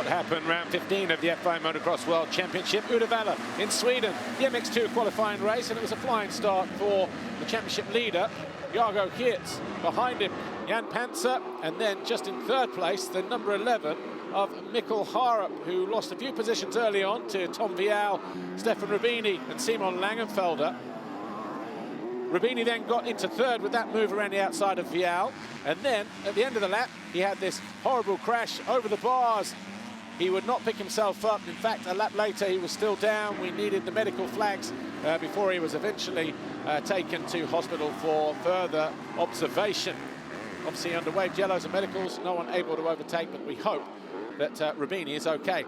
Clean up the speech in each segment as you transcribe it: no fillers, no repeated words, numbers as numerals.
what happened round 15 of the F1 Motocross World Championship. Uddevalla in Sweden, the MX2 qualifying race, and it was a flying start for the championship leader, Jago Geerts. Behind him, Jan Panzer, and then just in third place, the number 11 of Mikkel Harup, who lost a few positions early on to Tom Vial, Stefan Rubini and Simon Langenfelder. Rubini then got into third with that move around the outside of Vial, and then at the end of the lap he had this horrible crash over the bars. He would not pick himself up. In fact, a lap later he was still down. We needed the medical flags before he was eventually taken to hospital for further observation. Obviously under waved yellows and medicals, no one able to overtake, but we hope that Rubini is okay.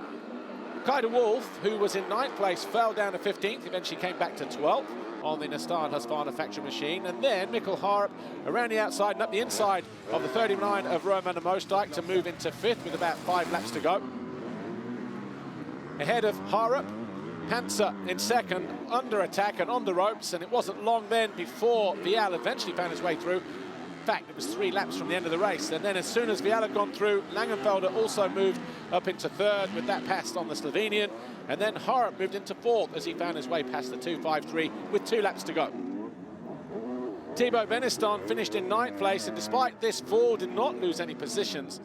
Kai de Wolf, who was in 9th place, fell down to 15th, eventually came back to 12th on the Nestan Husqvarna factory machine. And then Mikkel Harup around the outside and up the inside of the 39 of Roman Mosdijk to move into 5th with about 5 laps to go. Ahead of Harup, Panzer in 2nd, under attack and on the ropes, and it wasn't long then before Vial eventually found his way through. In fact, it was 3 laps from the end of the race, and then as soon as Vial had gone through, Langenfelder also moved up into 3rd with that pass on the Slovenian, and then Harup moved into 4th as he found his way past the 2.53 with 2 laps to go. Thibaut Beniston finished in 9th place, and despite this fall did not lose any positions,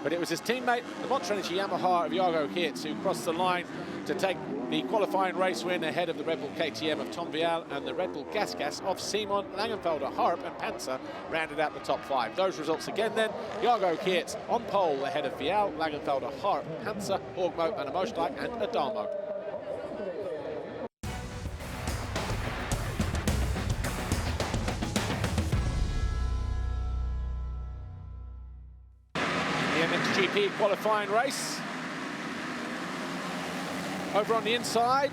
but it was his teammate, the Monster Energy Yamaha of Jago Geerts, who crossed the line to take the qualifying race win ahead of the Red Bull KTM of Tom Vial and the Red Bull Gas of Simon Langenfelder. Harup and Panzer rounded out the top 5. Those results again then, Jago Geerts on pole ahead of Vial, Langenfelder, Harup, Panzer, Orgmo, and Mosdijk and Adamo. The MXGP qualifying race. Over on the inside,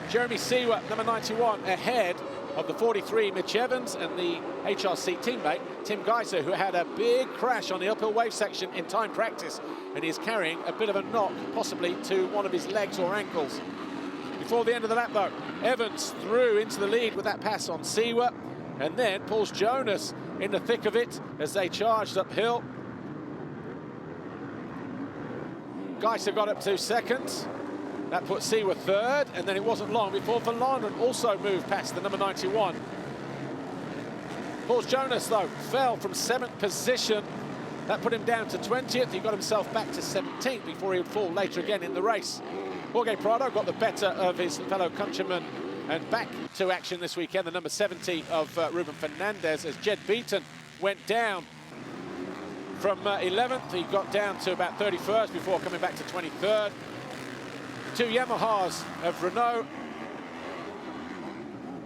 Jeremy Seewer, number 91, ahead of the 43, Mitch Evans, and the HRC teammate, Tim Geiser, who had a big crash on the uphill wave section in time practice, and is carrying a bit of a knock, possibly to one of his legs or ankles. Before the end of the lap, though, Evans through into the lead with that pass on Seewer, and then Paul's Jonas in the thick of it as they charged uphill. Geiser got up to 2nd. That put Seewer 3rd, and then it wasn't long before Verlanen also moved past the number 91. Paul Jonas, though, fell from 7th position. That put him down to 20th. He got himself back to 17th before he would fall later again in the race. Jorge Prado got the better of his fellow countryman and back to action this weekend, the number 70 of Ruben Fernandez, as Jed Beaton went down from 11th. He got down to about 31st before coming back to 23rd. 2 Yamahas of Renault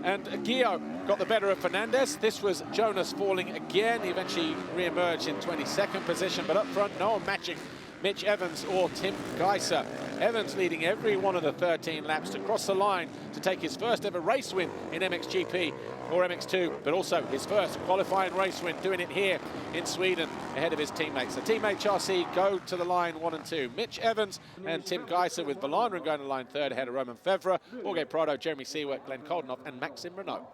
and Guillaume got the better of Fernandez. This was Jonas falling again. He eventually re-emerged in 22nd position, but up front, no one matching Mitch Evans or Tim Geiser. Evans leading every one of the 13 laps to cross the line to take his first ever race win in MXGP or MX2, but also his first qualifying race win, doing it here in Sweden ahead of his teammates. The team HRC go to the line 1 and 2. Mitch Evans and Tim Geiser, with Verlanen going to line 3rd ahead of Roman Fevre, Jorge Prado, Jeremy Seewer, Glenn Koldenhoff and Maxime Renault.